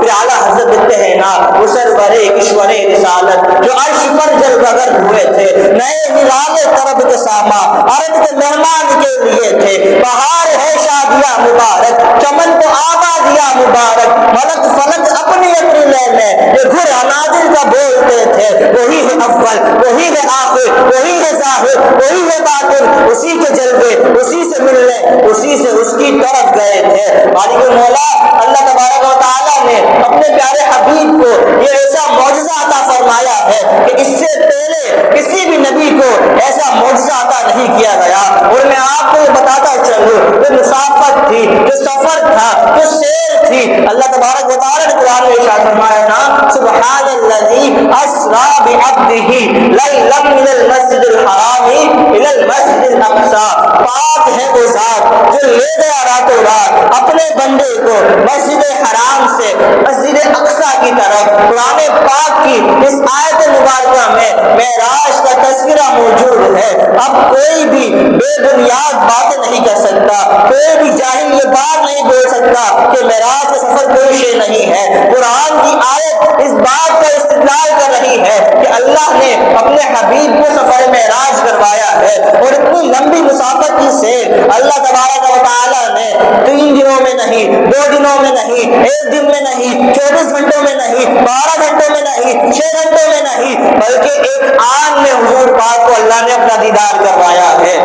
پھر اعلیٰ حضرت لکھتے ہیں نا وہ سرورے کشور رسالت جو عرش پر جل بگر ہوئے تھے، نئے نرالے طرب کے ساما عرب کے مہمان کے لیے تھے، بہار ہے شادیاں مبارک چمن کو آبادیاں مبارک، ملک فلک اپنی اپنی لے میں یہ گھر انادل کا بولتے تھے، وہی ہے اول وہی ہے آخر وہی ہے ظاہر وہی ہے باطن، اسی کے جلوے اسی سے ملنے اسی سے اس کی طرف گئے تھے۔ مالک مولا اللہ تبارک و تعالیٰ نے اپنے پیارے حبیب کو یہ ایسا معجزہ عطا فرمایا ہے کہ اس سے پہلے کسی بھی نبی کو ایسا معجزہ عطا نہیں کیا گیا۔ اور میں آپ کو یہ بتاتا چلوں جو مسافت تھی، جو سفر تھا، جو سیر تھی، اللہ تبارک و تعالیٰ نے قرآن میں ارشاد فرمایا نا سبحان الذی اسریٰ بعبدہ لیلا من المسجد الحرام الی المسجد الاقصیٰ، پاک ہے وہ ذات جو لے گیا راتوں رات اپنے بندے کو مسجد حرام سے مسجد اقصیٰ کی طرف۔ قرآن پاک کی اس آیت مبارکہ میں معراج کا تذکرہ موجود ہے۔ اب کوئی بھی بے بنیاد باتیں نہیں کر سکتا، کوئی بھی جاہل یہ بات نہیں بول سکتا کہ معراج کا سفر کوئی شے نہیں ہے۔ قرآن کی آیت اس بات کا استدلال کر رہی ہے کہ اللہ نے اپنے حبیب کو سفر معراج کروایا ہے، اور اتنی لمبی مسافت کی سیر اللہ تبارک و تعالیٰ نے 3 دنوں میں نہیں، 2 دنوں میں نہیں، 1 دن میں نہیں، 24 گھنٹوں میں نہیں، 12 گھنٹوں میں نہیں، 6 گھنٹوں میں نہیں، بلکہ ایک آن میں حضور پاک کو اللہ نے اپنا دیدار کروایا ہے۔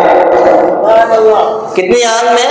کتنی آن میں؟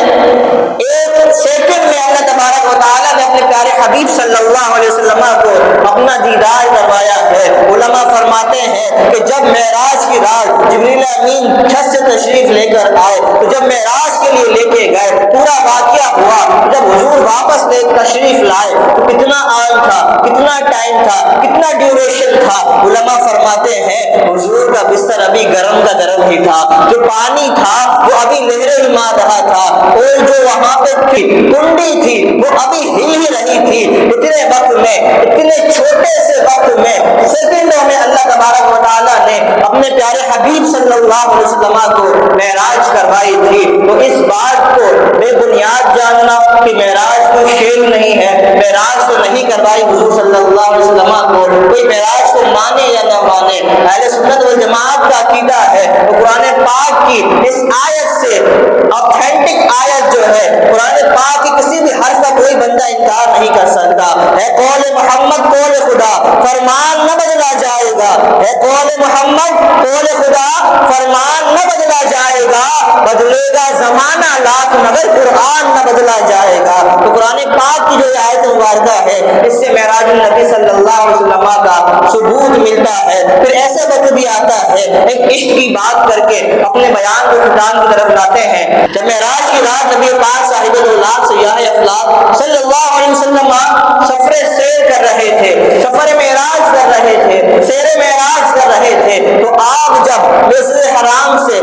1 سیکنڈ میں اللہ تبارک و تعالیٰ نے اپنے پیارے حبیب صلی اللہ علیہ وسلم کو اپنا دیدار کروایا ہے۔ علماء فرماتے ہیں کہ جب معراج کی رات جبریل امین چھت سے تشریف لے کر آئے تو جب معراج کے لیے لے کے گئے پورا واقعہ ہوا، جب حضور واپس لے تشریف لائے تو کتنا آن تھا، کتنا ٹائم تھا، کتنا ڈیوریشن تھا۔ علماء فرماتے ہیں حضور کا بستر ابھی گرم کا گرم ہی تھا، جو پانی تھا وہ ابھی لہریں ہی مار رہا تھا، اور جو وہاں پہ کنڈی تھی وہ ابھی ہل ہی رہی تھی۔ اتنے وقت میں، اتنے چھوٹے سے وقت میں، سیکنڈوں میں اللہ تبارک و تعالیٰ نے اپنے پیارے حبیب صلی اللہ علیہ وسلم کو معراج کروائی تھی۔ تو اس بات کو بے بنیاد جاننا کہ معراج کوئی شیء نہیں ہے، معراج تو نہیں کروائی حضور صلی اللہ علیہ وسلم کو، کوئی معراج کو مانے یا نہ مانے، اہل سنت والجماعت کا عقیدہ ہے۔ تو قرآن پاک کی اس آیت سے آتھینٹک آیت جو ہے، قرآن پاک کی کسی بھی حرف کا کوئی بندہ انکار نہیں کر سکتا ہے۔ قول محمد قول خدا، فرمان نہ بدلا جائے گا، ہے قول محمد قول خدا، فرمان نہ بدلا جائے گا، بدلے گا زمانہ لاکھ مگر قرآن نہ بدلا جائے گا۔ تو قرآن پاک کی جو آیت مبارکہ ہے اس سے معراج النبی صلی اللہ علیہ وسلم کا ثبوت ملتا ہے۔ پھر ایسا وقت بھی آتا ہے ایک عشق کی بات کر کے اپنے بیان کو ختام کی طرف لاتے ہیں۔ جب معراج کی رات نبی پاک صاحب دولات سیاح افلاک صلی اللہ علیہ وسلم سفر سیر کر رہے تھے، سفر معراج کر رہے تھے، سیر معراج کر رہے تھے، تو آپ جب مسجد حرام سے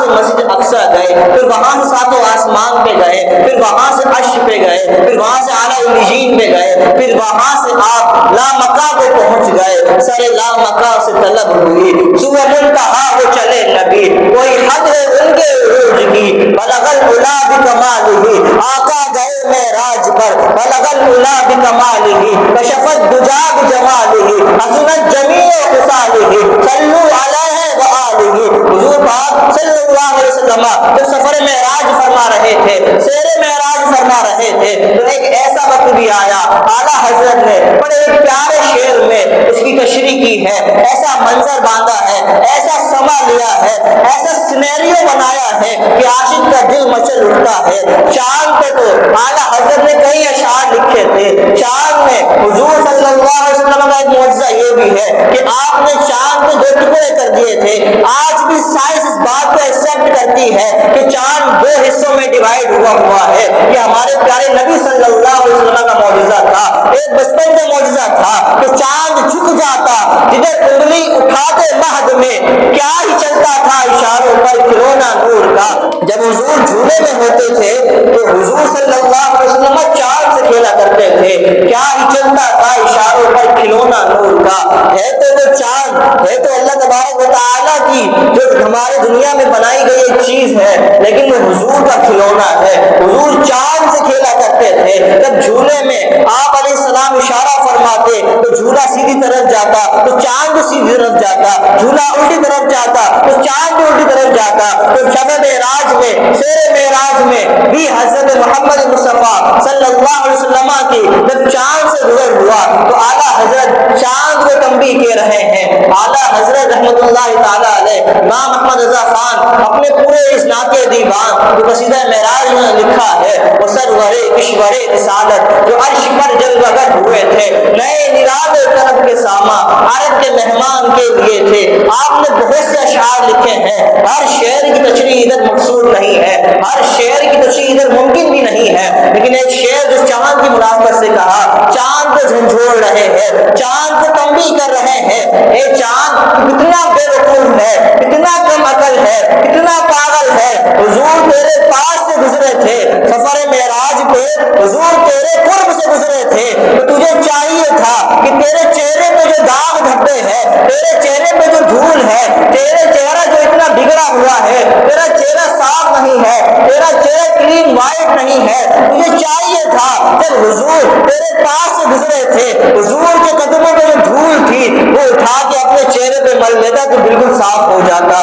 مسجد اقصیٰ گئے، پھر وہاں سے ساتوں آسمان پہ گئے، پھر وہاں سے عرش پہ گئے، پھر وہاں سے اعلیٰ علیین پہ گئے، پھر وہاں سے آپ لامکہ کو پہنچ گئے، سر لامکہ سے طلب ہوئی، سوئے منتہا وہ چلے نبی، کوئی حد ہے ان کے عروج کی، بلغ العلا بکمالہ، آقا گئے معراج پر، بلغ العلا بکمالہ، کشفت دجا بجمالہ، حسنت جمیع خصالہ، صلو علیہ وآلہ۔ حضور پاک صلی اللہ علیہ وسلم جب سفر معراج فرما رہے تھے، سیر معراج فرما رہے تھے، تو ایک ایسا وقت بھی آیا، اعلیٰ حضرت نے بڑے ایک پیارے شعر میں اس کی تشریح کی ہے، ایسا منظر باندھا ہے، ایسا سما لیا ہے، ایسا سینیریو بنایا ہے کہ عاشق کا دل مچل اٹھتا ہے۔ چاند پہ تو اعلیٰ حضرت نے کئی اشعار لکھے تھے، چاند میں حضور صلی اللہ علیہ وسلم کا ایک معجزہ یہ بھی ہے کہ آپ نے چاند کو 2 ٹکڑے کر دیے تھے۔ آج بھی سائنس اس بات کو ایکسپٹ کرتی ہے کہ چاند 2 حصوں میں ڈیوائڈ ہوا ہے۔ یہ ہمارے پیارے نبی صلی اللہ علیہ وسلم کا معجزہ تھا، ایک بچپن کا معجزہ تھا کہ چاند جھک جاتا جدھر انگلی اٹھاتے مہد میں، کیا ہی چلتا تھا اشاروں پر کھلونا نور کا۔ جب حضور جھولے میں ہوتے تھے تو حضور صلی اللہ علیہ وسلم چاند سے کھیلا کرتے تھے، کیا ہی چلتا تھا اشاروں پر کھلونا نور کا۔ ہے تو وہ چاند، ہے تو اللہ تبارک و تعالیٰ کی جو ہمارے دنیا میں بنائی گئی ایک چیز ہے، لیکن وہ حضور کا کھلونا ہے۔ حضور چاند سے کھیلا کرتے تھے، جب جھولے میں آپ علیہ اشارہ فرماتے تو جھولا سیدھی طرف جاتا تو چاند سیدھی طرف جاتا, جھولا الٹی طرف جاتا تو چاند الٹی طرف جاتا. تو شب معراج میں, سیر معراج میں بھی حضرت محمد مصطفیٰ صلی اللہ علیہ وسلم کی جب چاند سے گزر ہوا تو اعلیٰ حضرت چاند کو تنبیہ کہہ رہے ہیں. اعلیٰ حضرت رحمۃ اللہ تعالیٰ علیہ امام احمد رضا خان اپنے پورے اس ناطق دیوان جو قصیدہ معراج میں لکھا ہے, وہ سرور کشور رسالت جو عرش پر جلوہ گر ہوئے تھے, نئے نراد طرف کے ساما عرب کے مہمان کے لیے تھے. آپ نے بہت سے اشعار لکھے ہیں, ہر شعر کی تشریح ادھر مقصود نہیں ہے, ہر شعر کی تشریح ادھر ممکن بھی نہیں ہے, لیکن ایک شعر جو چاند کی مناسبت سے کہا, چاند کو جھنجھوڑ رہے ہیں, چاند کو تنبیہ کر رہے ہیں, اے چاند کتنا بے وقوف ہے, کتنا کم عقل ہے, کتنا پاگل ہے. حضور تیرے پاس سے گزرے تھے سفر معراج پہ, حضور تیرے قرب سے گزرے تھے, تو تجھے چاہیے تھا کہ تیرے چہرے پہ جو داغ دھبے ہیں, تیرے چہرے پہ جو دھول ہے, تیرے چہرہ جو اتنا بگڑا ہوا ہے, تیرا چہرہ صاف نہیں ہے, تیرا چہرہ کلین وائٹ نہیں ہے, تجھے چاہیے تھا جب حضور تیرے پاس سے گزرے تھے, حضور کے قدموں پہ جو دھول تھی وہ اٹھا کے اپنے چہرے پہ مل لیتا تو بالکل صاف ہو جاتا.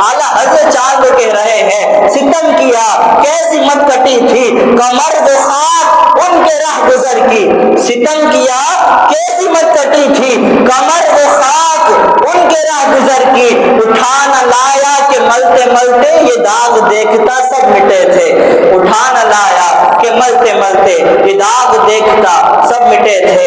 اعلیٰ حضرت چاند کو کہہ رہے ہیں, ستم کیا کیسی مت کٹی تھی کمر وہ خاک ان کے راہ گزر کی. ستم کیا کیسی مت کٹی تھی کمر وہ خاک ان کے راہ گزر کی. اٹھا نہ لایا کہ ملتے ملتے یہ داغ دیکھتا سب مٹے تھے, اٹھا نہ لایا کہ ملتے ملتے یہ داغ دیکھتا سب مٹے تھے.